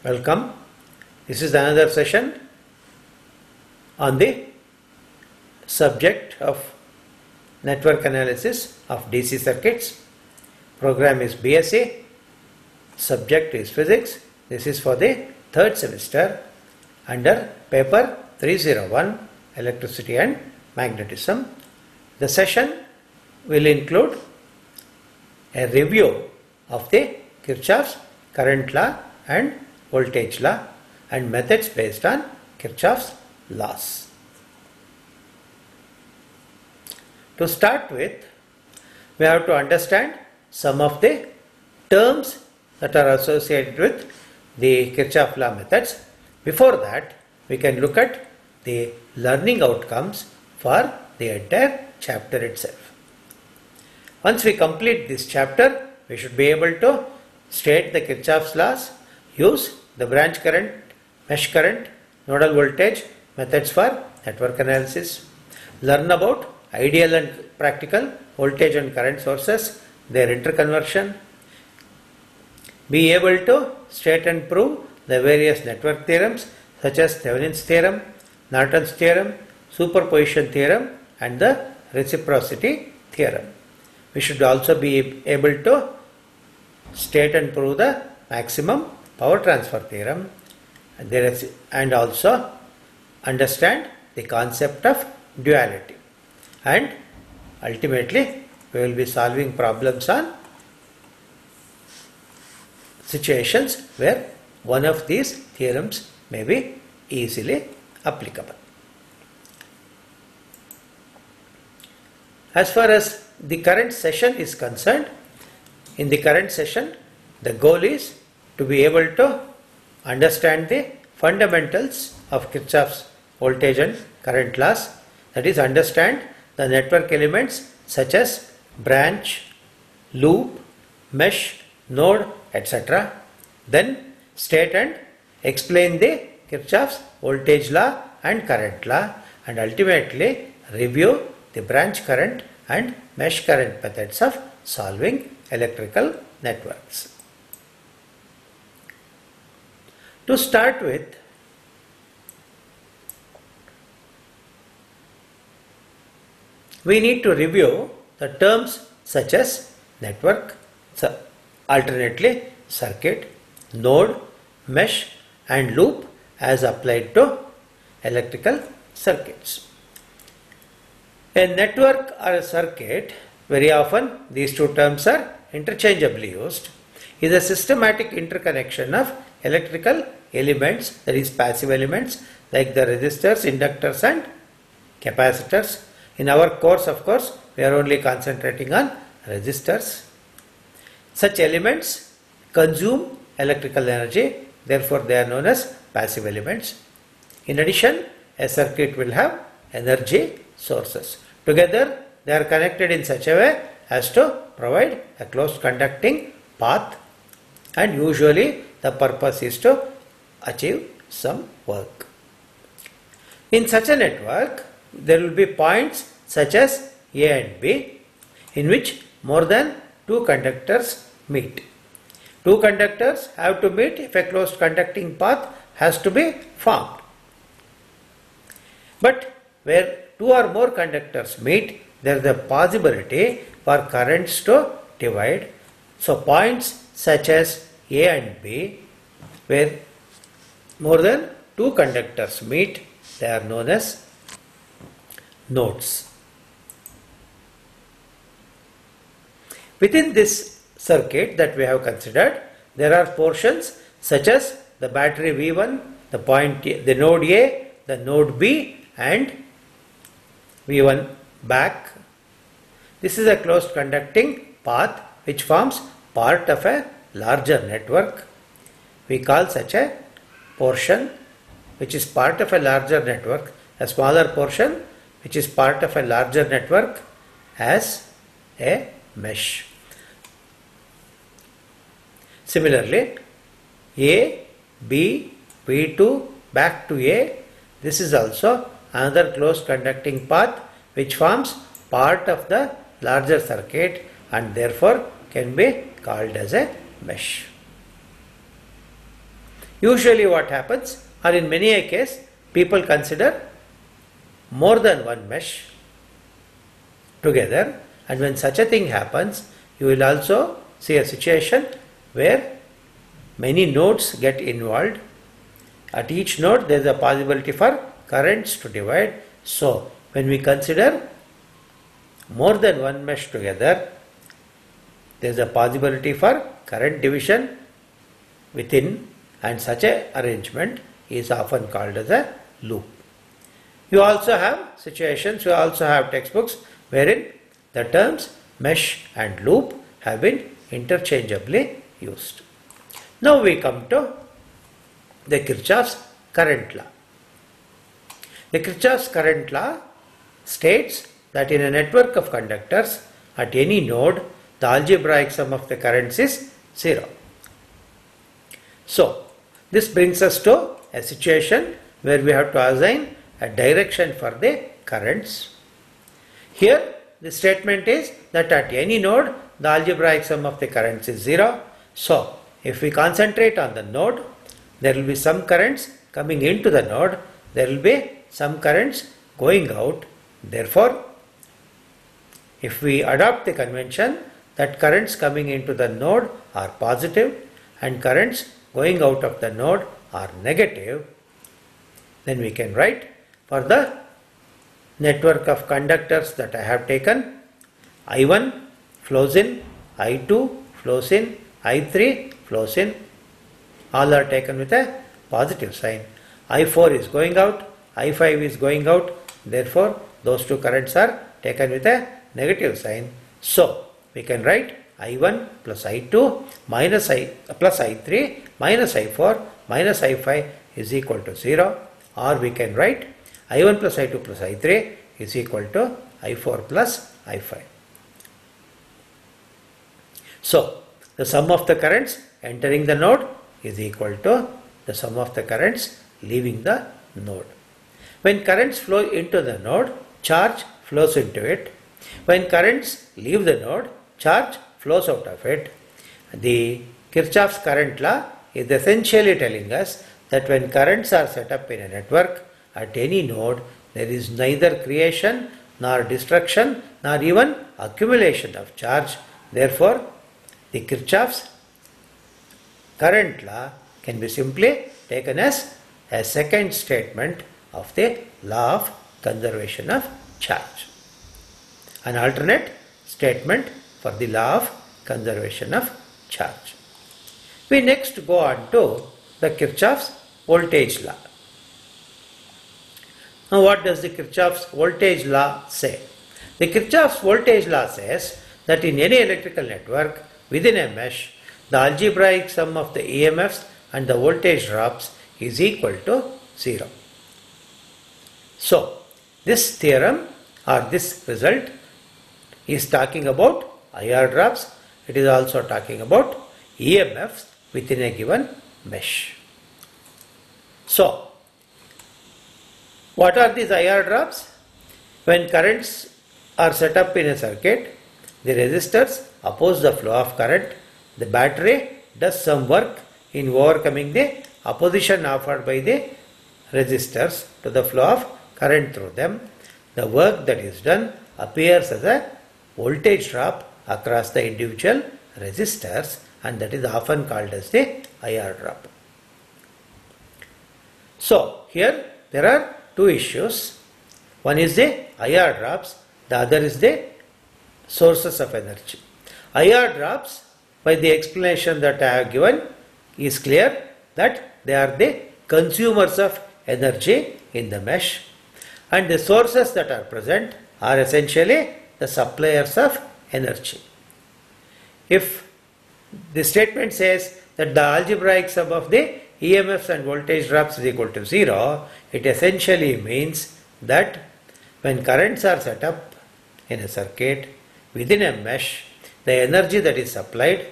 Welcome. This is another session on the subject of network analysis of DC circuits. Program is BSc, subject is physics. This is for the third semester under paper 301, electricity and magnetism. The session will include a review of the Kirchhoff's current law and voltage law and methods based on Kirchhoff's laws. To start with, we have to understand some of the terms that are associated with the Kirchhoff law methods. Before that, we can look at the learning outcomes for the entire chapter itself. Once we complete this chapter, we should be able to state the Kirchhoff's laws, use the branch current, mesh current, nodal voltage methods for network analysis, learn about ideal and practical voltage and current sources, their interconversion, be able to state and prove the various network theorems such as Thevenin's theorem, Norton's theorem, superposition theorem and the reciprocity theorem. We should also be able to state and prove the maximum power transfer theorem and also understand the concept of duality. And ultimately, we will be solving problems on situations where one of these theorems may be easily applicable. As far as the current session is concerned, in the current session, the goal is to be able to understand the fundamentals of Kirchhoff's voltage and current laws, that is, understand the network elements such as branch, loop, mesh, node, etc. Then state and explain the Kirchhoff's voltage law and current law, and ultimately review the branch current and mesh current methods of solving electrical networks. To start with, we need to review the terms such as network, alternately circuit, node, mesh and loop as applied to electrical circuits. A network or a circuit, very often these two terms are interchangeably used, is a systematic interconnection of electrical elements, that is passive elements like the resistors, inductors and capacitors. In our course, of course, we are only concentrating on resistors. Such elements consume electrical energy, therefore they are known as passive elements. In addition, a circuit will have energy sources. Together, they are connected in such a way as to provide a closed conducting path, and usually the purpose is to achieve some work. In such a network, there will be points such as A and B in which more than two conductors meet. Two conductors have to meet if a closed conducting path has to be formed. But where two or more conductors meet, there is a possibility for currents to divide. So points such as A and B, where more than two conductors meet, they are known as nodes. Within this circuit that we have considered, there are portions such as the battery V1, the node A, the node B and V1 back. This is a closed conducting path which forms part of a larger network. We call such a portion which is part of a larger network, a smaller portion which is part of a larger network, as a mesh. Similarly, A, B, V2 back to A, this is also another closed conducting path which forms part of the larger circuit and therefore can be called as a mesh. Usually what happens, or in many a case, people consider more than one mesh together, and when such a thing happens, you will also see a situation where many nodes get involved. At each node there is a possibility for currents to divide. So when we consider more than one mesh together, there is a possibility for current division within, and such a arrangement is often called as a loop. You also have situations, you also have textbooks wherein the terms mesh and loop have been interchangeably used. Now we come to the Kirchhoff's current law. The Kirchhoff's current law states that in a network of conductors at any node, the algebraic sum of the currents is 0. So this brings us to a situation where we have to assign a direction for the currents. Here the statement is that at any node the algebraic sum of the currents is 0. So if we concentrate on the node, there will be some currents coming into the node, there will be some currents going out. Therefore, if we adopt the convention that currents coming into the node are positive and currents going out of the node are negative, then we can write for the network of conductors that I have taken, I1 flows in, I2 flows in, I3 flows in, all are taken with a positive sign. I4 is going out, I5 is going out, therefore those two currents are taken with a negative sign. So we can write I1 plus I2 plus I3 minus I4 minus I5 is equal to 0, or we can write I1 plus I2 plus I3 is equal to I4 plus I5. So the sum of the currents entering the node is equal to the sum of the currents leaving the node. When currents flow into the node, charge flows into it. When currents leave the node, charge flows out of it. The Kirchhoff's current law is essentially telling us that when currents are set up in a network at any node, there is neither creation nor destruction nor even accumulation of charge. Therefore, the Kirchhoff's current law can be simply taken as a second statement of the law of conservation of charge, an alternate statement for the law of conservation of charge. We next go on to the Kirchhoff's voltage law. Now what does the Kirchhoff's voltage law say? The Kirchhoff's voltage law says that in any electrical network within a mesh, the algebraic sum of the EMFs and the voltage drops is equal to 0. So this theorem or this result is talking about IR drops. It is also talking about EMFs within a given mesh. So what are these IR drops? When currents are set up in a circuit, the resistors oppose the flow of current. The battery does some work in overcoming the opposition offered by the resistors to the flow of current through them. The work that is done appears as a voltage drop across the individual resistors, and that is often called as the IR drop. So here there are two issues. One is the IR drops, the other is the sources of energy. IR drops, by the explanation that I have given, is clear that they are the consumers of energy in the mesh, and the sources that are present are essentially the suppliers of energy. If the statement says that the algebraic sum of the EMFs and voltage drops is equal to 0, it essentially means that when currents are set up in a circuit within a mesh, the energy that is supplied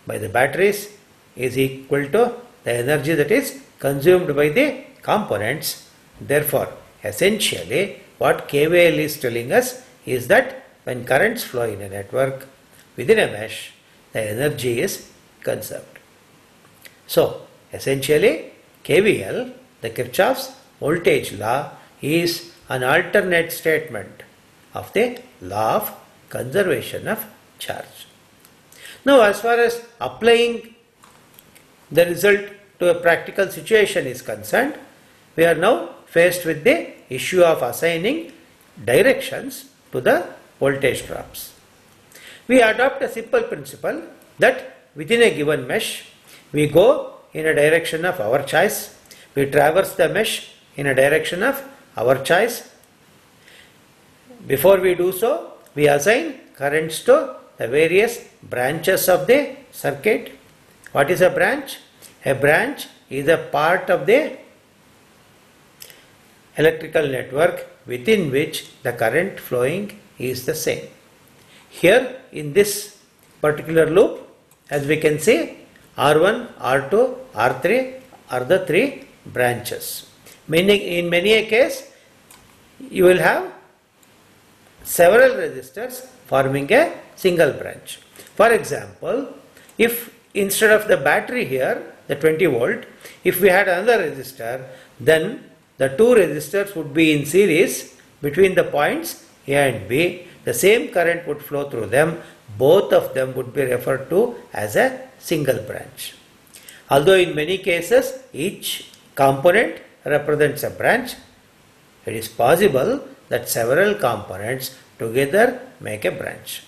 by the batteries is equal to the energy that is consumed by the components. Therefore, essentially what KVL is telling us is that when currents flow in a network within a mesh, the energy is conserved. So essentially KVL, the Kirchhoff's voltage law, is an alternate statement of the law of conservation of charge. Now, as far as applying the result to a practical situation is concerned, we are now faced with the issue of assigning directions to the voltage drops. We adopt a simple principle that within a given mesh, we go in a direction of our choice, we traverse the mesh in a direction of our choice. Before we do so, we assign currents to the various branches of the circuit. What is a branch? A branch is a part of the electrical network within which the current flowing is the same. Here in this particular loop, as we can see, R1, R2, R3 are the three branches. In many a case, you will have several resistors forming a single branch. For example, if instead of the battery here, the 20 volt, if we had another resistor, then the two resistors would be in series between the points A and B. The same current would flow through them. Both of them would be referred to as a single branch. Although in many cases each component represents a branch, it is possible that several components together make a branch.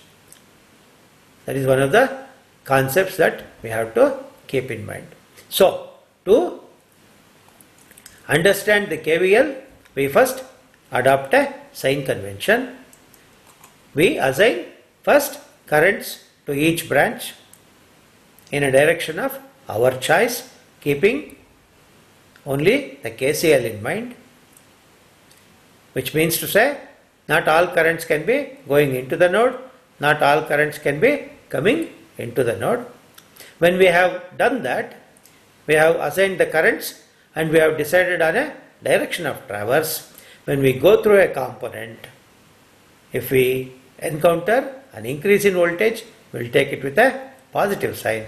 That is one of the concepts that we have to keep in mind. So, to understand the KVL, we first adopt a sign convention. We assign first currents to each branch in a direction of our choice, keeping only the KCL in mind, which means to say not all currents can be going into the node, not all currents can be coming into the node. When we have done that, we have assigned the currents and we have decided on a direction of traverse. When we go through a component, if we encounter an increase in voltage, we will take it with a positive sign.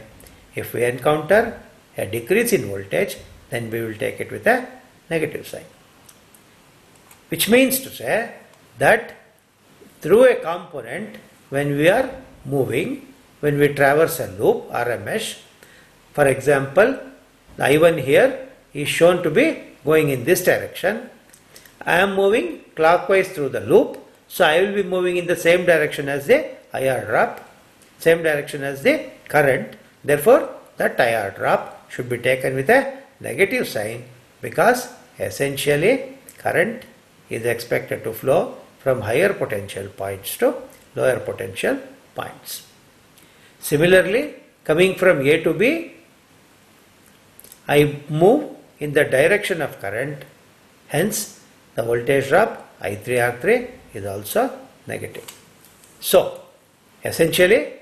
If we encounter a decrease in voltage, then we will take it with a negative sign. Which means to say that through a component, when we are moving, when we traverse a loop or a mesh, for example, the I1 here is shown to be going in this direction. I am moving clockwise through the loop, so I will be moving in the same direction as the IR drop, same direction as the current. Therefore, that IR drop should be taken with a negative sign because essentially current is expected to flow from higher potential points to lower potential points. Similarly, coming from A to B, I move in the direction of current, hence the voltage drop I3R3 is also negative. So, essentially,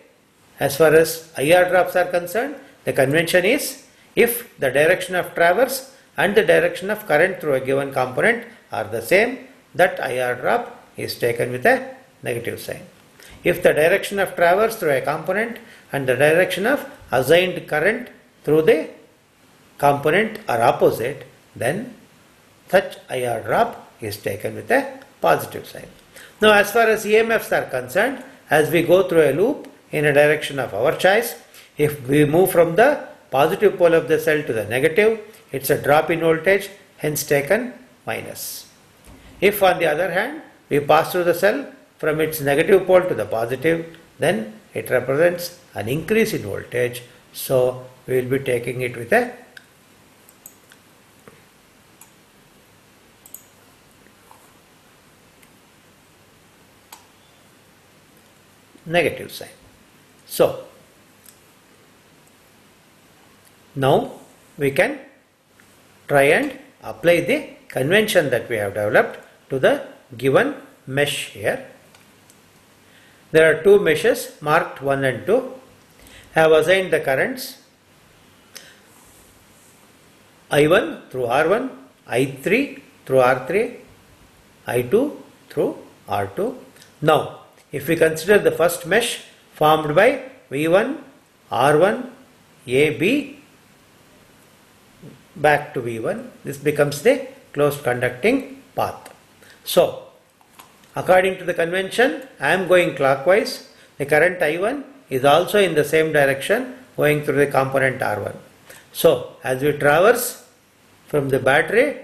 as far as IR drops are concerned, the convention is if the direction of traverse and the direction of current through a given component are the same, that IR drop is taken with a negative sign. If the direction of traverse through a component and the direction of assigned current through the component are opposite, then such IR drop is taken with a positive sign. Now, as far as EMFs are concerned, as we go through a loop in a direction of our choice, if we move from the positive pole of the cell to the negative, it's a drop in voltage, hence taken minus. If on the other hand, we pass through the cell from its negative pole to the positive, then it represents an increase in voltage, so we will be taking it with a negative sign. So, now we can try and apply the convention that we have developed to the given mesh here. There are two meshes marked 1 and 2. I have assigned the currents I1 through R1, I3 through R3, I2 through R2. Now, if we consider the first mesh formed by V1, R1, AB, back to V1. This becomes the closed conducting path. So, according to the convention, I am going clockwise. The current I1 is also in the same direction going through the component R1. So, as we traverse from the battery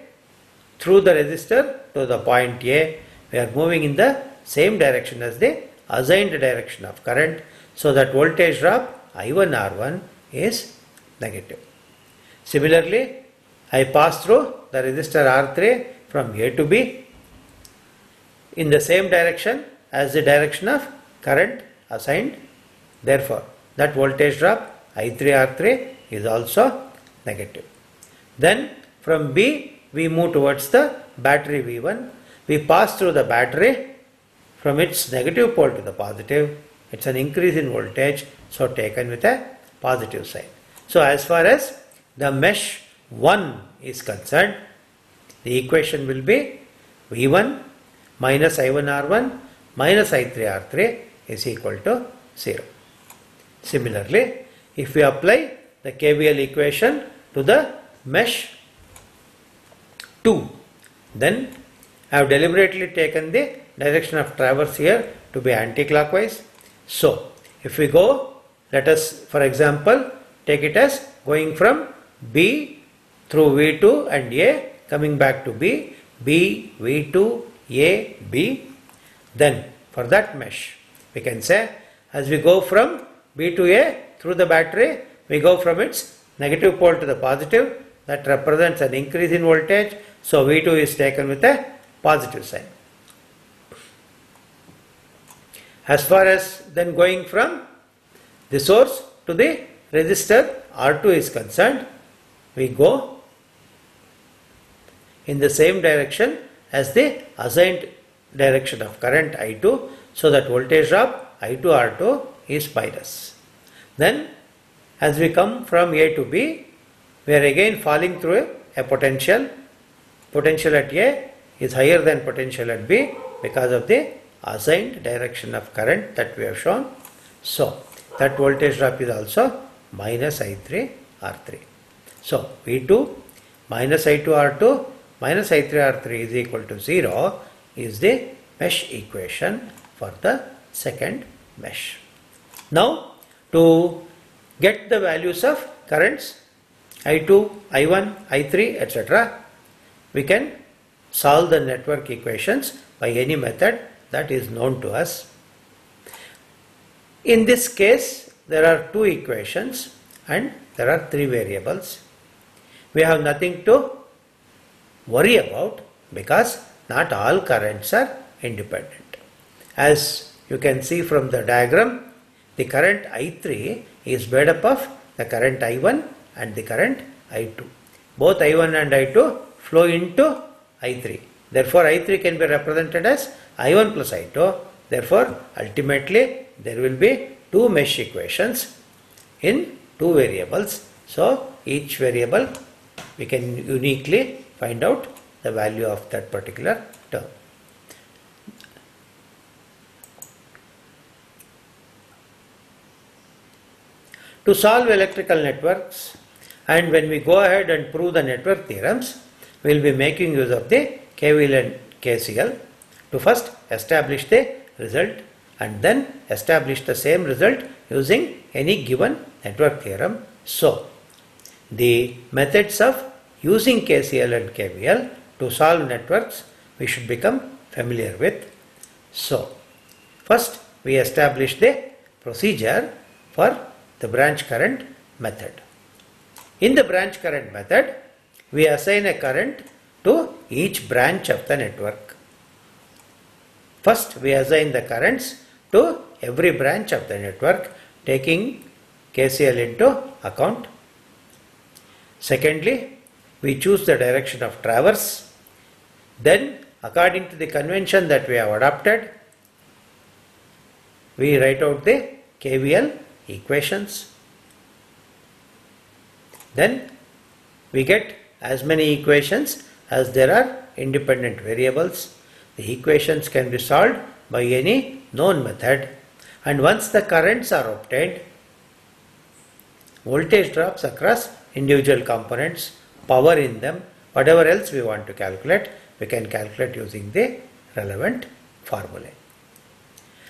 through the resistor to the point A, we are moving in the same direction as the assigned direction of current. So, that voltage drop I1 R1 is negative. Similarly, I pass through the resistor R3 from A to B in the same direction as the direction of current assigned. Therefore, that voltage drop I3R3 is also negative. Then from B we move towards the battery V1. We pass through the battery from its negative pole to the positive. It's an increase in voltage, so taken with a positive sign. So as far as the mesh 1 is concerned, the equation will be V1 minus I1R1 minus I3R3 is equal to 0. Similarly, if we apply the KVL equation to the mesh 2, then I have deliberately taken the direction of traverse here to be anti-clockwise. So, if we go, let us for example take it as going from B through V2 and A, coming back to B, B, V2, A, B. Then for that mesh, we can say as we go from B to A through the battery, we go from its negative pole to the positive. That represents an increase in voltage. So V2 is taken with a positive sign. As far as then going from the source to the resistor R2 is concerned, we go in the same direction as the assigned direction of current I2. So that voltage drop I2 R2 is minus. Then as we come from A to B, we are again falling through a potential. Potential at A is higher than potential at B because of the assigned direction of current that we have shown. So that voltage drop is also minus I3 R3. So V2 minus I2 R2 minus I3 R3 is equal to 0 is the mesh equation for the second mesh. Now to get the values of currents I2, I1, I3 etc., we can solve the network equations by any method that is known to us. In this case, there are two equations and there are three variables. We have nothing to worry about because not all currents are independent. As you can see from the diagram, the current I3 is made up of the current I1 and the current I2. Both I1 and I2 flow into I3. Therefore, I3 can be represented as I1 plus I2. Therefore, ultimately there will be two mesh equations in two variables. So, each variable we can uniquely find out the value of that particular term. To solve electrical networks, and when we go ahead and prove the network theorems, we will be making use of the KVL and KCL to first establish the result and then establish the same result using any given network theorem. So, the methods of using KCL and KVL to solve networks we should become familiar with. So, first we establish the procedure for the branch current method. In the branch current method, we assign a current to each branch of the network. First, we assign the currents to every branch of the network, taking KCL into account. Secondly, we choose the direction of traverse. Then, according to the convention that we have adopted, we write out the KVL equations. Then we get as many equations as there are independent variables. The equations can be solved by any known method, and once the currents are obtained, voltage drops across individual components power in them, whatever else we want to calculate, we can calculate using the relevant formulae.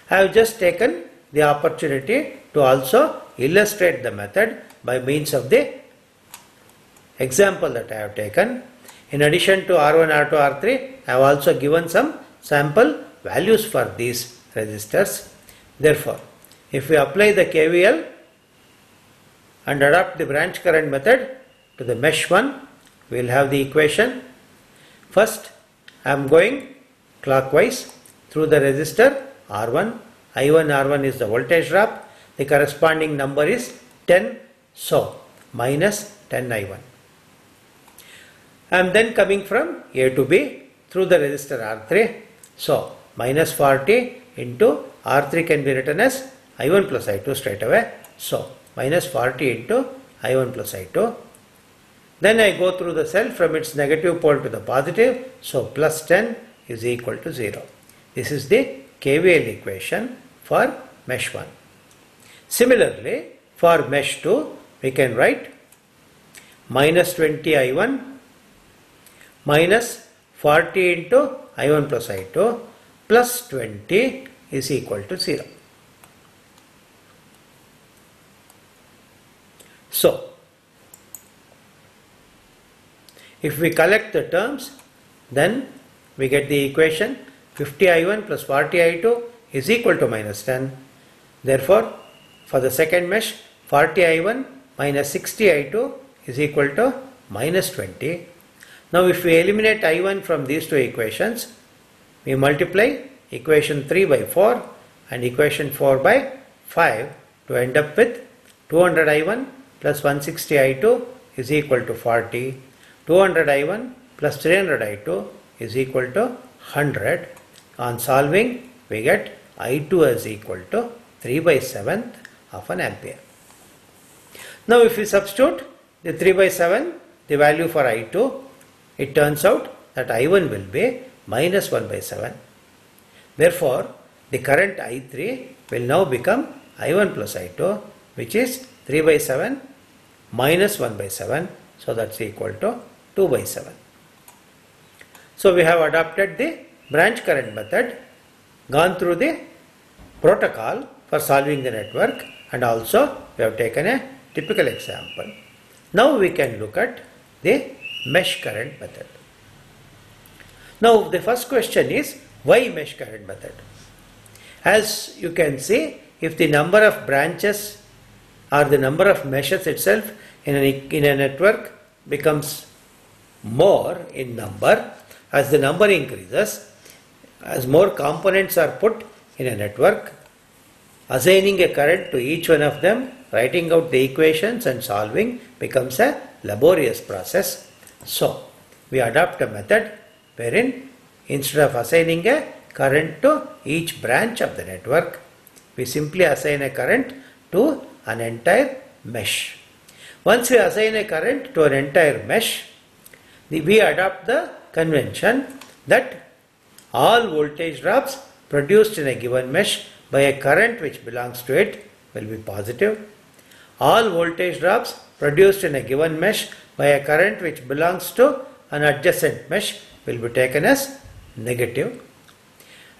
I have just taken the opportunity to also illustrate the method by means of the example that I have taken. In addition to R1, R2, R3, I have also given some sample values for these resistors. Therefore, if we apply the KVL and adopt the branch current method to the mesh 1, we will have the equation. First, I am going clockwise through the resistor R1. I1 R1 is the voltage drop. The corresponding number is 10. So, minus 10 I1. I am then coming from A to B through the resistor R3. So, minus 40 into R3 can be written as I1 plus I2 straight away. So, minus 40 into I1 plus I2. Then I go through the cell from its negative pole to the positive. So, plus 10 is equal to 0. This is the KVL equation for mesh 1. Similarly, for mesh 2, we can write minus 20 I1 minus 40 into I1 plus I2 plus 20 is equal to 0. So, if we collect the terms, then we get the equation 50 I1 plus 40 I2 is equal to minus 10. Therefore, for the second mesh, 40 I1 minus 60 I2 is equal to minus 20. Now, if we eliminate I1 from these two equations, we multiply equation 3 by 4 and equation 4 by 5 to end up with 200 I1 plus 160 I2 is equal to 40. 200 I1 plus 300 I2 is equal to 100. On solving, we get I2 as equal to 3 by 7th of an ampere. Now, if we substitute the 3 by 7, the value for I2, it turns out that I1 will be minus 1 by 7. Therefore, the current I3 will now become I1 plus I2, which is 3 by 7 minus 1 by 7. So, that's equal to 2 by 7. So, we have adopted the branch current method, gone through the protocol for solving the network, and also we have taken a typical example. Now, we can look at the mesh current method. Now, the first question is, why mesh current method? As you can see, if the number of branches or the number of meshes itself in a network becomes more in number, as the number increases, as more components are put in a network, assigning a current to each one of them, writing out the equations and solving becomes a laborious process. So, we adopt a method wherein instead of assigning a current to each branch of the network, we simply assign a current to an entire mesh. Once we assign a current to an entire mesh, we adopt the convention that all voltage drops produced in a given mesh by a current which belongs to it will be positive. All voltage drops produced in a given mesh by a current which belongs to an adjacent mesh will be taken as negative.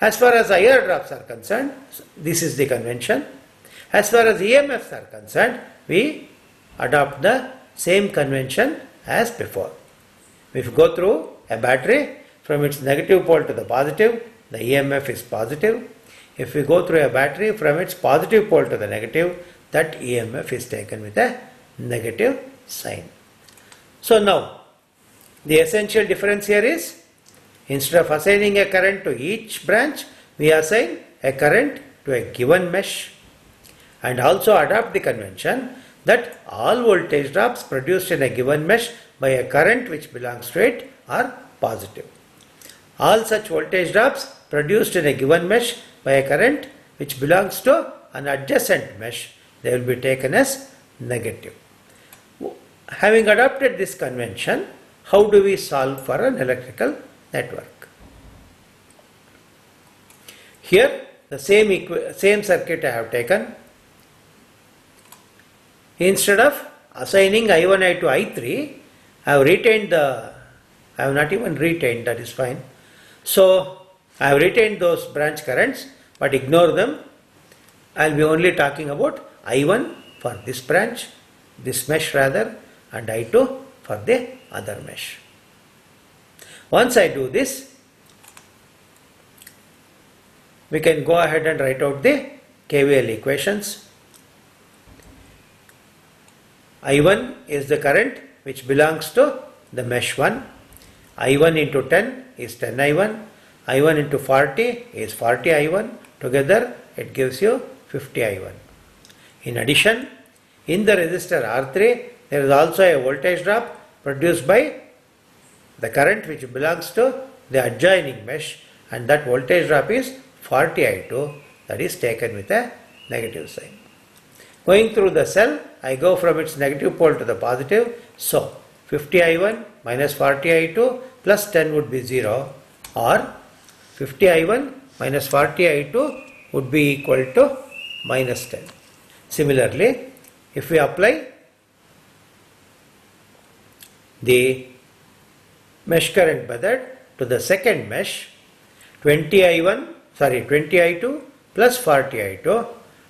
As far as IR drops are concerned, this is the convention. As far as EMFs are concerned, we adopt the same convention as before. If you go through a battery, from its negative pole to the positive, the EMF is positive. If we go through a battery from its positive pole to the negative, that EMF is taken with a negative sign. So now, the essential difference here is, instead of assigning a current to each branch, we assign a current to a given mesh, and also adopt the convention that all voltage drops produced in a given mesh by a current which belongs to it are positive. All such voltage drops produced in a given mesh by a current which belongs to an adjacent mesh, they will be taken as negative. Having adopted this convention, how do we solve for an electrical network? Here, the same circuit I have taken. Instead of assigning I1, I2, I3, I have retained I have not even retained, that is fine. So I have retained those branch currents, but ignore them. I will be only talking about I1 for this branch, this mesh rather, and I2 for the other mesh. Once I do this, we can go ahead and write out the KVL equations. I1 is the current which belongs to the mesh 1. I1 into 10 is 10 I1. I1 into 40 is 40 I1. Together it gives you 50 I1. In addition, in the resistor R3, there is also a voltage drop produced by the current which belongs to the adjoining mesh, and that voltage drop is 40 I2, that is taken with a negative sign. Going through the cell, I go from its negative pole to the positive. So 50 I1 minus 40 I2 plus 10 would be 0, or 50 I1 minus 40 I2 would be equal to minus 10. Similarly, if we apply the mesh current method to the second mesh, 20 I2 plus 40 I2,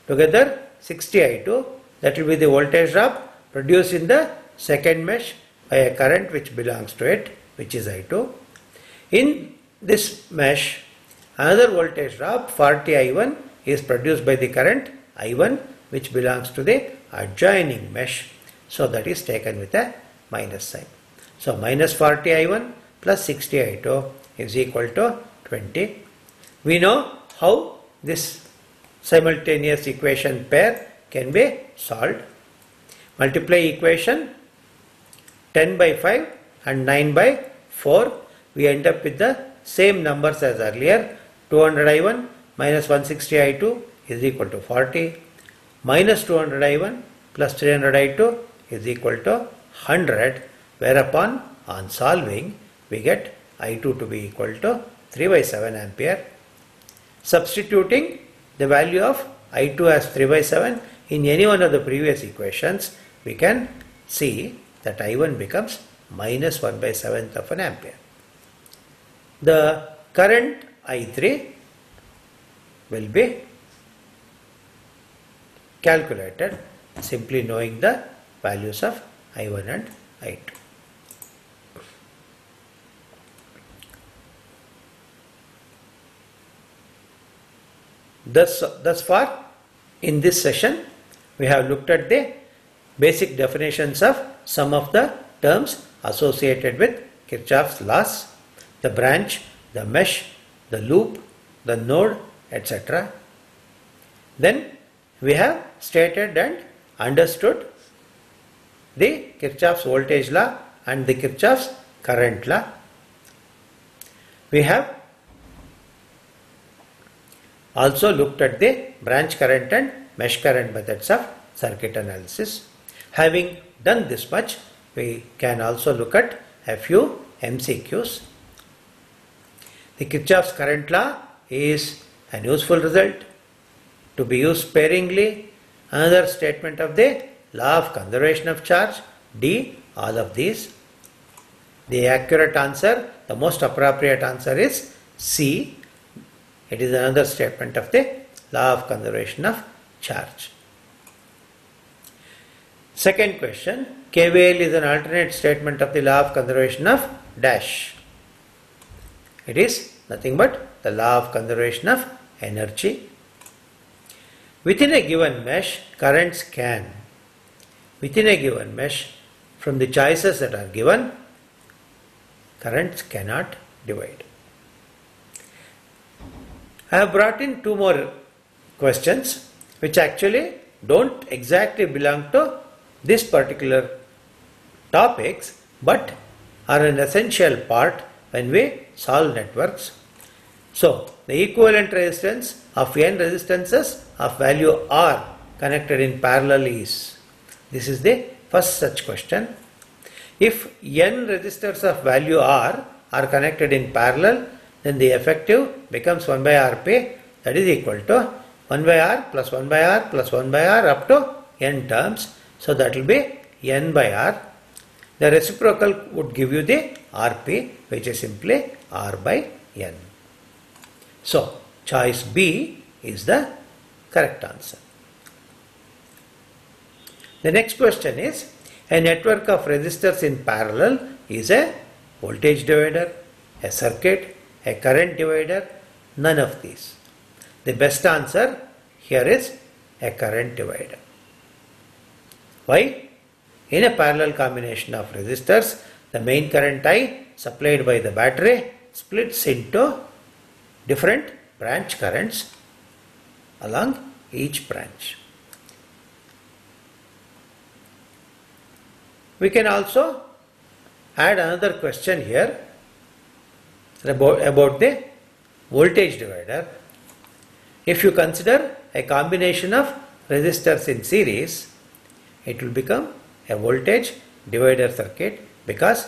together 60 I2, that will be the voltage drop produced in the second mesh by a current which belongs to it, which is I2. In this mesh, another voltage drop 40 I1 is produced by the current I1 which belongs to the adjoining mesh, so that is taken with a minus sign. So minus 40 I1 plus 60 I2 is equal to 20. We know how this simultaneous equation pair can be solved. Multiply equation 10 by 5 and 9 by 4. We end up with the same numbers as earlier. 200 I1 minus 160 I2 is equal to 40. Minus 200 I1 plus 300 I2 is equal to 100. Whereupon on solving we get I2 to be equal to 3 by 7 ampere. Substituting the value of I2 as 3 by 7 in any one of the previous equations, we can see that I1 becomes minus 1 by 7th of an ampere. The current I3 will be calculated simply knowing the values of I1 and I2. Thus far in this session we have looked at the basic definitions of some of the terms associated with Kirchhoff's laws, the branch, the mesh, the loop, the node, etc. Then we have stated and understood the Kirchhoff's voltage law and the Kirchhoff's current law. We have also looked at the branch current and mesh current methods of circuit analysis. Having done this much, we can also look at a few MCQs. The Kirchhoff's current law is an useful result to be used sparingly. Another statement of the law of conservation of charge. D, all of these. The accurate answer, the most appropriate answer is C. It is another statement of the law of conservation of charge. Second question, KVL is an alternate statement of the law of conservation of dash. It is nothing but the law of conservation of energy. Within a given mesh, currents can. Within a given mesh, from the choices that are given, currents cannot divide. I have brought in two more questions which actually don't exactly belong to this particular topics but are an essential part when we solve networks. So, the equivalent resistance of n resistances of value R connected in parallel is. This is the first such question. If n resistors of value R are connected in parallel, then the effective becomes 1 by Rp, that is equal to 1 by R plus 1 by R plus 1 by R up to n terms. So that will be n by R. The reciprocal would give you the Rp, which is simply R by N. So, choice B is the correct answer. The next question is, a network of resistors in parallel is a voltage divider, a circuit, a current divider, none of these. The best answer here is a current divider. Why? In a parallel combination of resistors, the main current I supplied by the battery splits into different branch currents along each branch. We can also add another question here about the voltage divider. If you consider a combination of resistors in series, it will become a voltage divider circuit because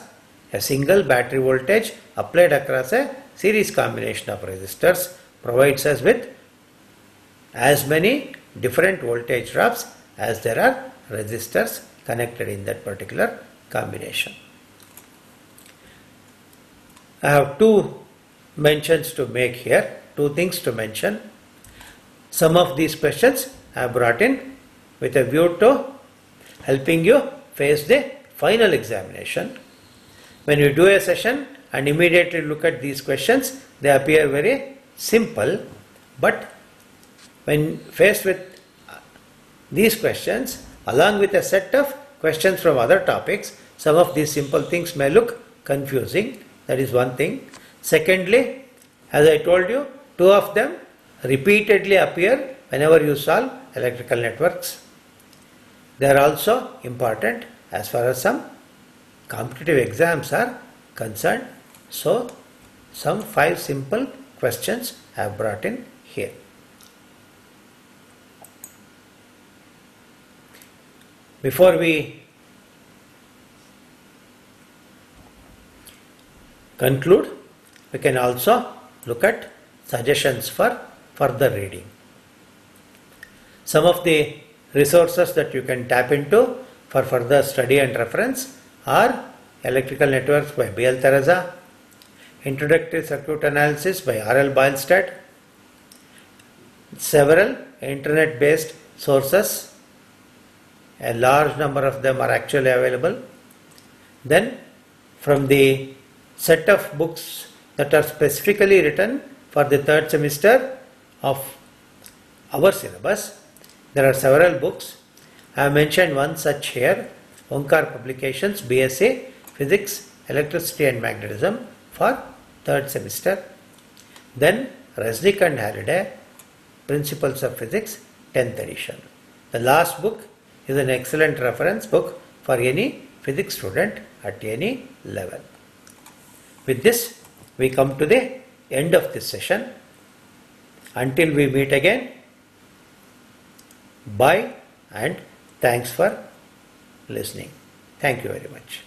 a single battery voltage applied across a series combination of resistors provides us with as many different voltage drops as there are resistors connected in that particular combination. I have two mentions to make here, two things to mention. Some of these questions I have brought in with a view to helping you face the final examination. When you do a session and immediately look at these questions, they appear very simple, but when faced with these questions along with a set of questions from other topics, some of these simple things may look confusing. That is one thing. Secondly, as I told you, two of them repeatedly appear whenever you solve electrical networks. They are also important as far as some competitive exams are concerned. So, some 5 simple questions I have brought in here. Before we conclude, we can also look at suggestions for further reading. Some of the resources that you can tap into for further study and reference are Electrical Networks by B. L. Theresa, Introductory Circuit Analysis by R. L. Boylestad, several internet-based sources, a large number of them are actually available. Then from the set of books that are specifically written for the third semester of our syllabus, there are several books. I have mentioned one such here, Onkar Publications, BSc Physics, Electricity and Magnetism for third semester. Then Resnick and Halliday, Principles of Physics, 10th edition. The last book is an excellent reference book for any physics student at any level. With this, we come to the end of this session. Until we meet again, bye and thanks for listening. Thank you very much.